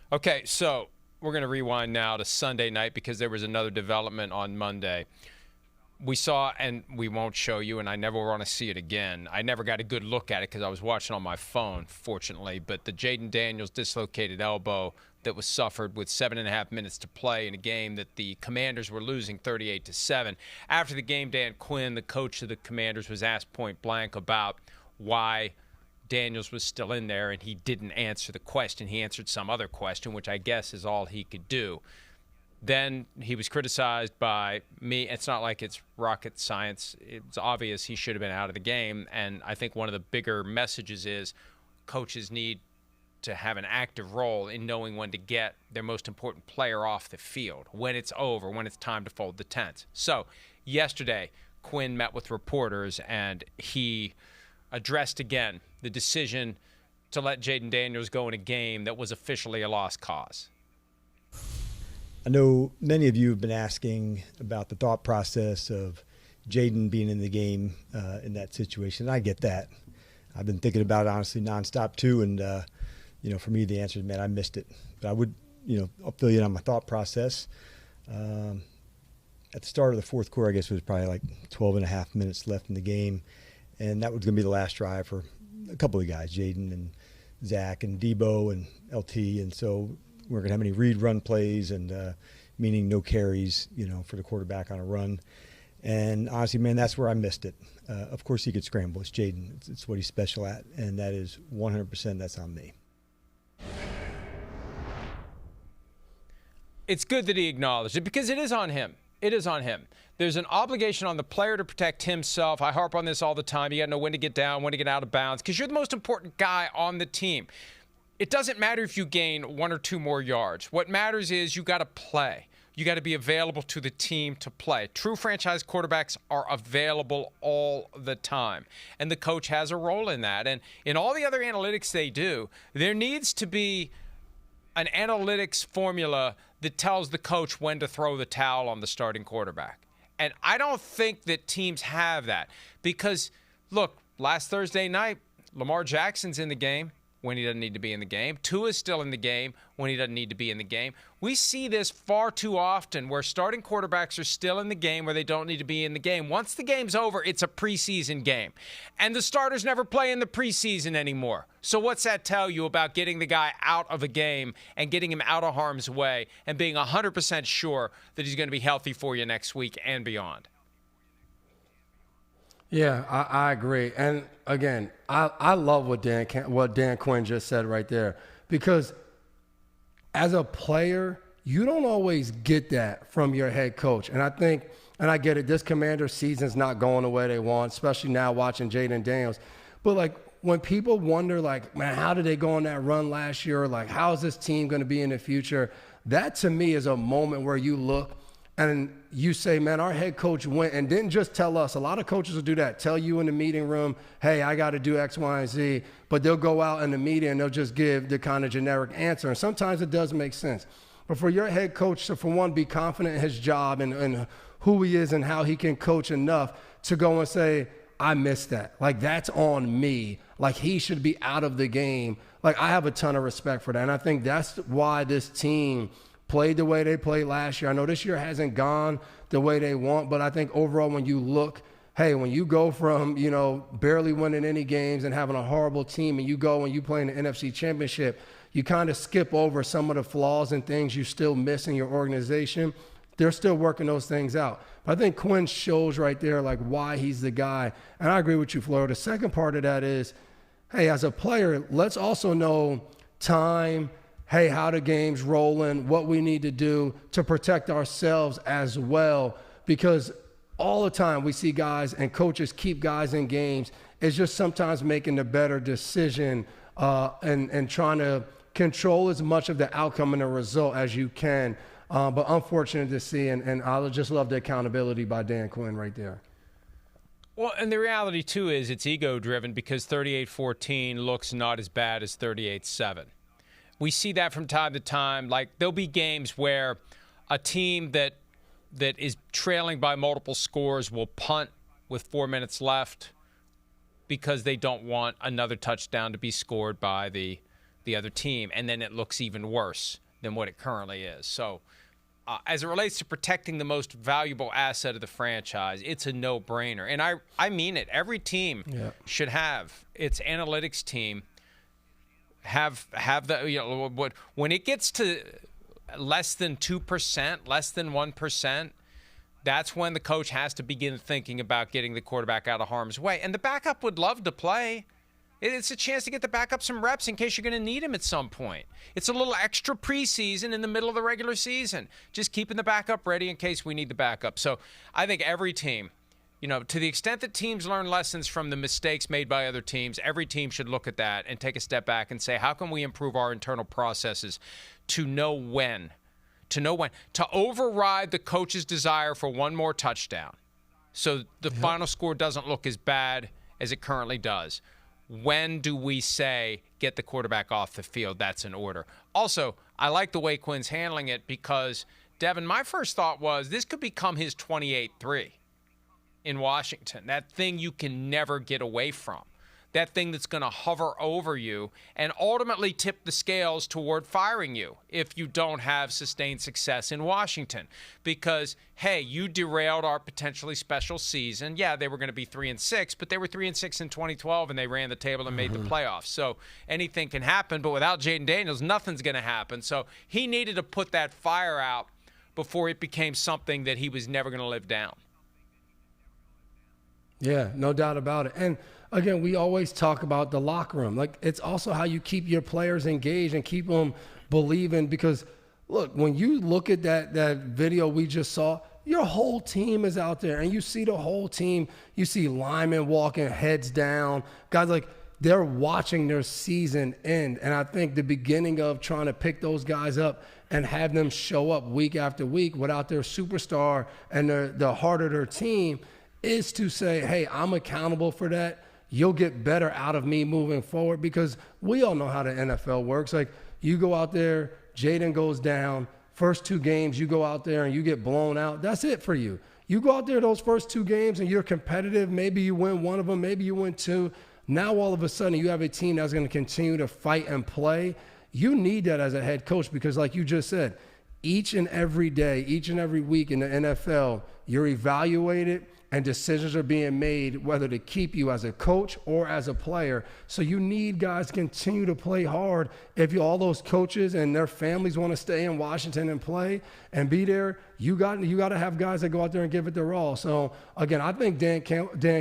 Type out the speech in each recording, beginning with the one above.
Okay, so we're going to rewind now to Sunday night because there was another development on Monday. We saw, and we won't show you, and I never want to see it again. I never got a good look at it because I was watching on my phone, fortunately. But the Jayden Daniels dislocated elbow that was suffered with 7.5 minutes to play in a game that the Commanders were losing 38-7. After the game, Dan Quinn, the coach of the Commanders, was asked point blank about why Daniels was still in there, and he didn't answer the question. He answered some other question, which I guess is all he could do. Then he was criticized by me. It's not like it's rocket science. It's obvious he should have been out of the game. And I think one of the bigger messages is coaches need to have an active role in knowing when to get their most important player off the field, when it's over, when it's time to fold the tent. So yesterday, Quinn met with reporters, and he addressed again the decision to let Jayden Daniels go in a game that was officially a lost cause. I know many of you have been asking about the thought process of Jayden being in the game in that situation. I get that. I've been thinking about it, honestly, nonstop too. And, for me, the answer is, man, I missed it. But I would, I'll fill you in on my thought process. At the start of the fourth quarter, I guess it was probably like 12.5 minutes left in the game. And that was going to be the last drive for a couple of guys, Jayden and Zach and Debo and LT. And so we're going to have any read run plays and meaning no carries, for the quarterback on a run. And honestly, man, that's where I missed it. Of course he could scramble. It's Jayden. It's what he's special at. And that is 100% that's on me. It's good that he acknowledged it because it is on him. It is on him. There's an obligation on the player to protect himself. I harp on this all the time. You got to know when to get down, when to get out of bounds, because you're the most important guy on the team. It doesn't matter if you gain 1 or 2 more yards. What matters is you got to play. You got to be available to the team to play. True franchise quarterbacks are available all the time. And the coach has a role in that. And in all the other analytics they do, there needs to be an analytics formula that tells the coach when to throw the towel on the starting quarterback. And I don't think that teams have that because, look, last Thursday night, Lamar Jackson's in the game when he doesn't need to be in the game. Tua's still in the game when he doesn't need to be in the game. We see this far too often where starting quarterbacks are still in the game where they don't need to be in the game. Once the game's over, it's a preseason game. And the starters never play in the preseason anymore. So what's that tell you about getting the guy out of a game and getting him out of harm's way and being 100% sure that he's going to be healthy for you next week and beyond? Yeah, I agree. And again, I love what Dan Quinn just said right there, because as a player, you don't always get that from your head coach. And I think, and I get it, this Commander season's not going the way they want, especially now watching Jayden Daniels. But like when people wonder, like, man, how did they go on that run last year? Like, how is this team going to be in the future? That to me is a moment where you look and you say, man, our head coach went and didn't just tell us. A lot of coaches will do that, tell you in the meeting room, hey, I got to do X, Y, and Z. But they'll go out in the media and they'll just give the kind of generic answer. And sometimes it does make sense. But for your head coach to, for one, be confident in his job and who he is and how he can coach enough to go and say, I missed that. Like, that's on me. Like, he should be out of the game. Like, I have a ton of respect for that. And I think that's why this team played the way they played last year. I know this year hasn't gone the way they want, but I think overall when you look, hey, when you go from, barely winning any games and having a horrible team and you go and you play in the NFC Championship, you kind of skip over some of the flaws and things you still miss in your organization. They're still working those things out. But I think Quinn shows right there, like, why he's the guy. And I agree with you, Florio. The second part of that is, hey, as a player, let's also know time, hey, how the game's rolling, what we need to do to protect ourselves as well. Because all the time we see guys and coaches keep guys in games. It's just sometimes making the better decision and trying to control as much of the outcome and the result as you can. But unfortunate to see, and I just love the accountability by Dan Quinn right there. Well, and the reality, too, is it's ego-driven because 38-14 looks not as bad as 38-7. We see that from time to time. Like, there'll be games where a team that is trailing by multiple scores will punt with 4 minutes left because they don't want another touchdown to be scored by the the other team, and then it looks even worse than what it currently is. So as it relates to protecting the most valuable asset of the franchise, it's a no-brainer. And I mean it. Every team should have its analytics team have the, when it gets to less than 2%, less than 1%, that's when the coach has to begin thinking about getting the quarterback out of harm's way. And the backup would love to play. It's a chance to get the backup some reps in case you're going to need him at some point. It's a little extra preseason in the middle of the regular season, just keeping the backup ready in case we need the backup. So I think every team, to the extent that teams learn lessons from the mistakes made by other teams, every team should look at that and take a step back and say, how can we improve our internal processes to know when, to override the coach's desire for one more touchdown so the final score doesn't look as bad as it currently does. When do we say get the quarterback off the field? That's an order. Also, I like the way Quinn's handling it because, Devin, my first thought was this could become his 28-3 in Washington, that thing you can never get away from, that thing that's going to hover over you and ultimately tip the scales toward firing you if you don't have sustained success in Washington. Because, hey, you derailed our potentially special season. Yeah, they were going to be 3-6, but they were 3-6 in 2012, and they ran the table and made the playoffs. So anything can happen, but without Jayden Daniels, nothing's going to happen. So he needed to put that fire out before it became something that he was never going to live down. Yeah, no doubt about it. And again, we always talk about the locker room. Like, it's also how you keep your players engaged and keep them believing. Because, look, when you look at that video we just saw, your whole team is out there, and you see the whole team. You see linemen walking heads down. Guys, like, they're watching their season end. And I think the beginning of trying to pick those guys up and have them show up week after week without their superstar and the heart of their team is to say, hey, I'm accountable for that. You'll get better out of me moving forward, because we all know how the NFL works. Like, you go out there, Jayden goes down, first 2 games, you go out there and you get blown out. That's it for you. You go out there those first 2 games and you're competitive. Maybe you win one of them, maybe you win 2. Now all of a sudden you have a team that's going to continue to fight and play. You need that as a head coach, because like you just said, each and every day, each and every week in the NFL, you're evaluated and decisions are being made whether to keep you as a coach or as a player. So you need guys to continue to play hard. If all those coaches and their families want to stay in Washington and play and be there, you got to have guys that go out there and give it their all. So again, I think Dan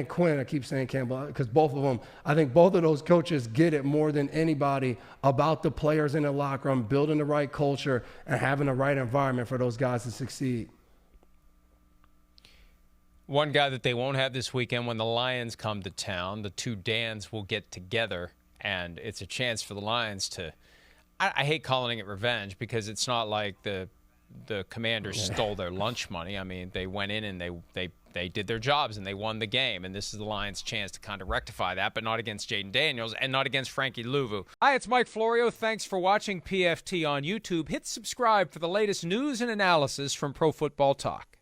Quinn, I keep saying Campbell because both of them, I think both of those coaches get it more than anybody about the players in the locker room, building the right culture and having the right environment for those guys to succeed. One guy that they won't have this weekend when the Lions come to town, the 2 Dans will get together, and it's a chance for the Lions to – I hate calling it revenge, because it's not like the Commanders stole their lunch money. I mean, they went in and they did their jobs and they won the game, and this is the Lions' chance to kind of rectify that, but not against Jayden Daniels and not against Frankie Louvu. Hi, it's Mike Florio. Thanks for watching PFT on YouTube. Hit subscribe for the latest news and analysis from Pro Football Talk.